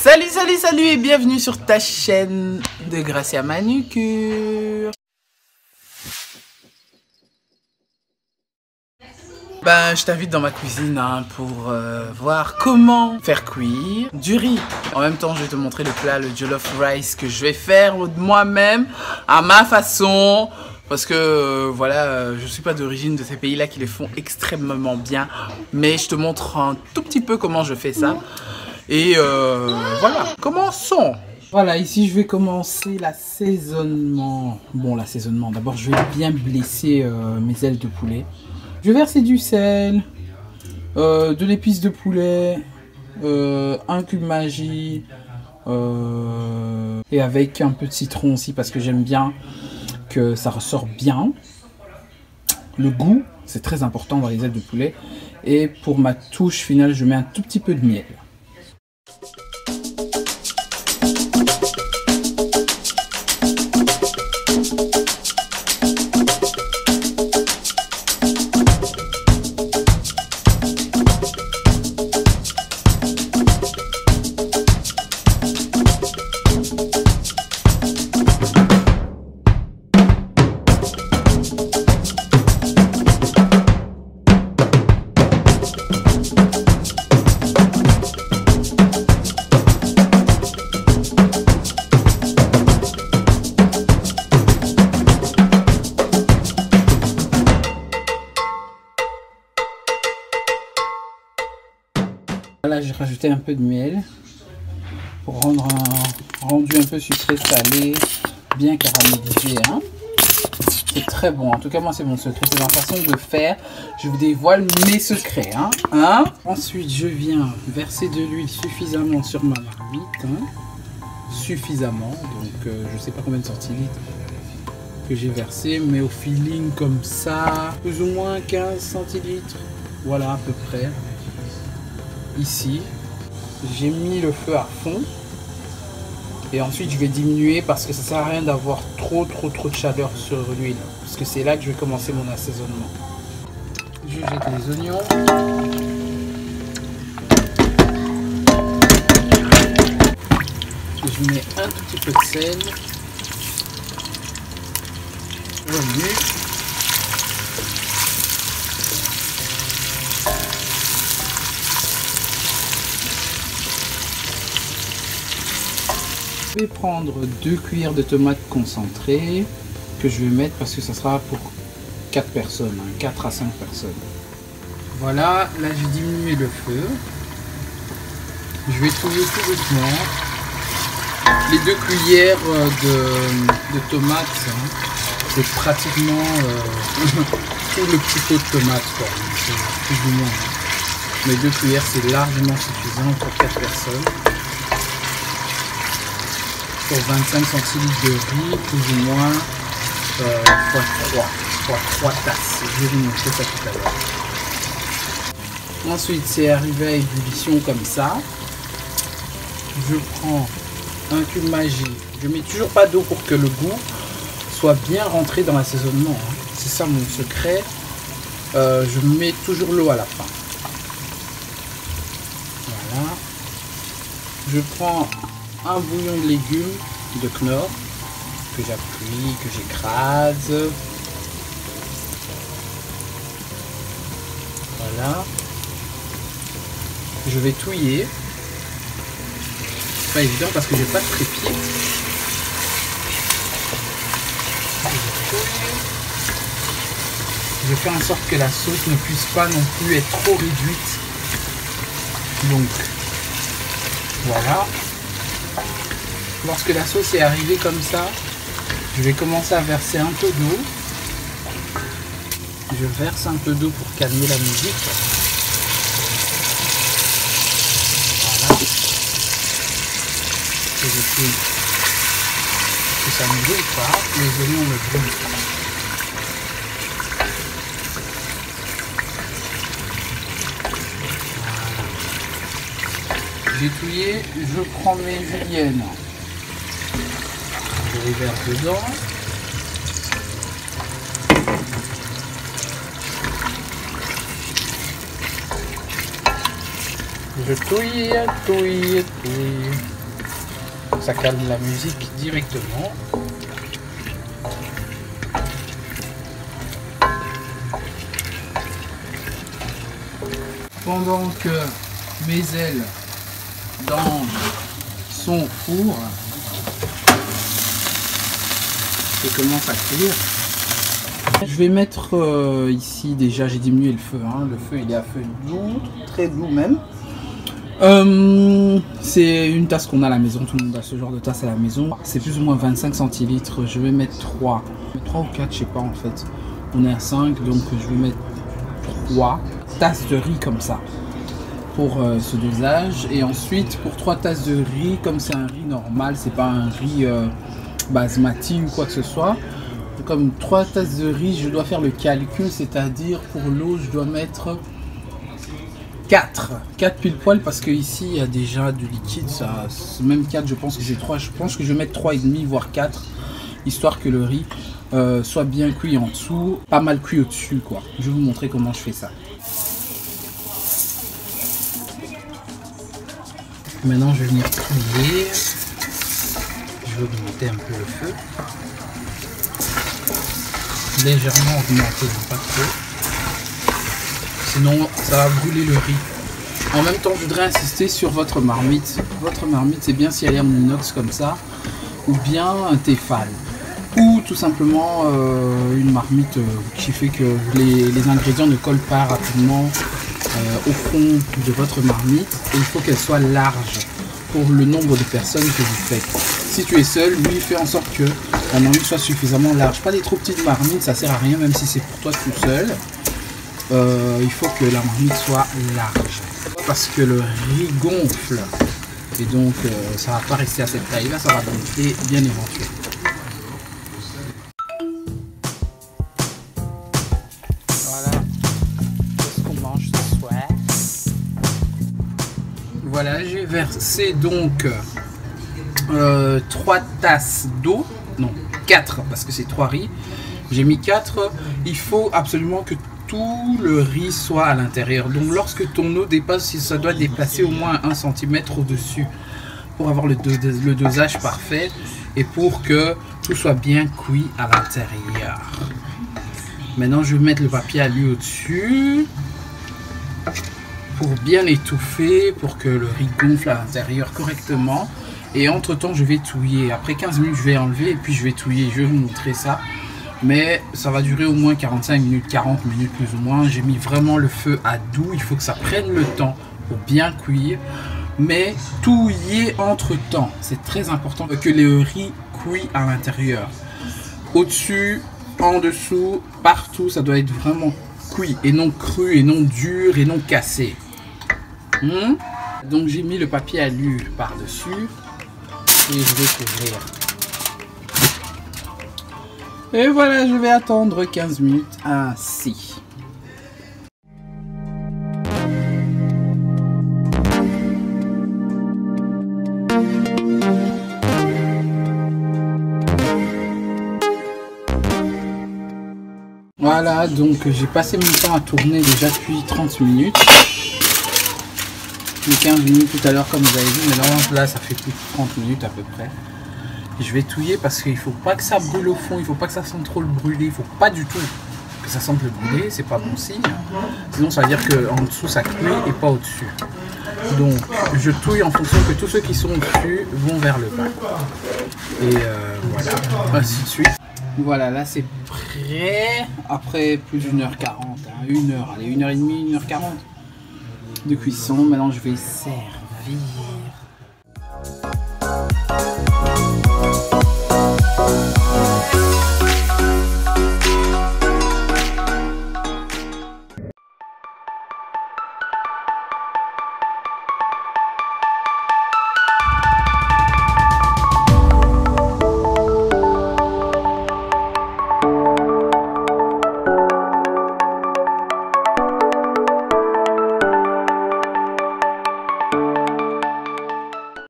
Salut, salut, salut et bienvenue sur ta chaîne de Gracia Manucure. Je t'invite dans ma cuisine pour voir comment faire cuire du riz. En même temps, je vais te montrer le plat, le jollof rice que je vais faire moi-même à ma façon. Parce que voilà, je suis pas d'origine de ces pays-là qui les font extrêmement bien. Mais je te montre un tout petit peu comment je fais ça. Et voilà, commençons. Voilà, ici je vais commencer l'assaisonnement. Bon, l'assaisonnement, d'abord je vais bien blesser mes ailes de poulet. Je vais verser du sel, de l'épice de poulet, un cube Maggi, et avec un peu de citron aussi parce que j'aime bien que ça ressort bien. Le goût, c'est très important dans les ailes de poulet. Et pour ma touche finale, je mets un tout petit peu de miel. Voilà, j'ai rajouté un peu de miel pour rendre un rendu un peu sucré salé, bien caramélisé. C'est très bon. En tout cas, moi, c'est mon secret. C'est ma façon de faire. Je vous dévoile mes secrets. Ensuite, je viens verser de l'huile suffisamment sur ma marmite. Suffisamment. Donc, je ne sais pas combien de centilitres que j'ai versé, mais au feeling comme ça, plus ou moins 15 centilitres. Voilà, à peu près. Ici, j'ai mis le feu à fond et ensuite je vais diminuer parce que ça sert à rien d'avoir trop de chaleur sur l'huile parce que c'est là que je vais commencer mon assaisonnement. Je jette les oignons. Je mets un tout petit peu de sel. Revenu. Je vais prendre 2 cuillères de tomates concentrées que je vais mettre parce que ça sera pour 4 personnes, 4 à 5 personnes. Voilà, là j'ai diminué le feu. Je vais touiller tout doucement. Les 2 cuillères de tomates, c'est pratiquement tout le petit pot de tomates, plus ou moins. Mais 2 cuillères c'est largement suffisant pour 4 personnes. Pour 25 centilitres de riz, plus ou moins x3 tasses. Je vais vous montrer ça tout à l'heure. Ensuite, c'est arrivé à ébullition comme ça. Je prends un cube Maggi. Je mets toujours pas d'eau pour que le goût soit bien rentré dans l'assaisonnement. C'est ça mon secret. Je mets toujours l'eau à la fin. Voilà. Je prends un bouillon de légumes de Knorr que j'appuie, que j'écrase. Voilà. Je vais touiller. C'est pas évident parce que j'ai pas de trépied. Je fais en sorte que la sauce ne puisse pas non plus être trop réduite. Donc voilà. Lorsque la sauce est arrivée comme ça, je vais commencer à verser un peu d'eau. Je verse un peu d'eau pour calmer la musique. Voilà. Et je fais que ça ne brûle pas, les oignons ne brûlent pas. J'ai touillé, je prends mes juliennes. Je les verse dedans. Je touille. que ça calme la musique directement. Pendant que mes ailes dans son four et commence à cuire, je vais mettre ici, déjà j'ai diminué le feu, hein. Le feu il est à feu doux, très doux même. C'est une tasse qu'on a à la maison, tout le monde a ce genre de tasse à la maison. C'est plus ou moins 25 centilitres, je vais mettre 3 ou 4, je sais pas en fait. On est à 5, donc je vais mettre 3 tasses de riz comme ça pour ce dosage. Et ensuite pour 3 tasses de riz, comme c'est un riz normal, c'est pas un riz basmati ou quoi que ce soit, comme 3 tasses de riz, je dois faire le calcul, c'est-à-dire pour l'eau je dois mettre 4 pile poil, parce que ici il y a déjà du liquide, ça, même 4, je pense que c'est 3, je pense que je vais mettre 3,5 voire 4, histoire que le riz soit bien cuit en dessous, pas mal cuit au-dessus quoi. Je vais vous montrer comment je fais ça. Maintenant je vais venir trier, je vais augmenter un peu le feu, légèrement augmenter, pas trop, sinon ça va brûler le riz. En même temps je voudrais insister sur votre marmite. Votre marmite c'est bien si elle est en inox comme ça, ou bien un Tefal, ou tout simplement une marmite qui fait que les ingrédients ne collent pas rapidement au fond de votre marmite, et il faut qu'elle soit large pour le nombre de personnes que vous faites. Si tu es seul, lui fais en sorte que la marmite soit suffisamment large, pas des trop petites marmites, ça sert à rien même si c'est pour toi tout seul. Il faut que la marmite soit large parce que le riz gonfle et donc ça va pas rester à cette taille là, ça va gonfler bien éventuellement. Voilà, j'ai versé donc 3 tasses d'eau, non 4 parce que c'est 3 riz, j'ai mis 4, il faut absolument que tout le riz soit à l'intérieur, donc lorsque ton eau dépasse, ça doit dépasser au moins 1 cm au-dessus pour avoir le dosage parfait et pour que tout soit bien cuit à l'intérieur. Maintenant je vais mettre le papier alu au-dessus pour bien étouffer, pour que le riz gonfle à l'intérieur correctement. Et entre temps je vais touiller. Après 15 minutes je vais enlever et puis je vais touiller. Je vais vous montrer ça. Mais ça va durer au moins 45 minutes, 40 minutes plus ou moins. J'ai mis vraiment le feu à doux. Il faut que ça prenne le temps pour bien cuire. Mais touiller entre temps. C'est très important que le riz cuit à l'intérieur. Au-dessus, en dessous, partout, ça doit être vraiment cuit et non cru et non dur et non cassé. Donc j'ai mis le papier alu par-dessus et je vais couvrir. Et voilà, je vais attendre 15 minutes ainsi. Voilà, donc j'ai passé mon temps à tourner déjà depuis 30 minutes. Les 15 minutes tout à l'heure comme vous avez vu, mais là ça fait plus de 30 minutes à peu près. Et je vais touiller parce qu'il ne faut pas que ça brûle au fond, il ne faut pas que ça sente trop le brûler, il ne faut pas du tout que ça sente le brûler, c'est pas bon signe. Sinon ça veut dire qu'en dessous ça cuit et pas au-dessus. Donc je touille en fonction que tous ceux qui sont au-dessus vont vers le bas. Et voilà, ainsi de suite. Voilà, là c'est prêt après plus d'1h40, hein, 1h, allez 1h30, 1h40 de cuisson. Maintenant je vais servir.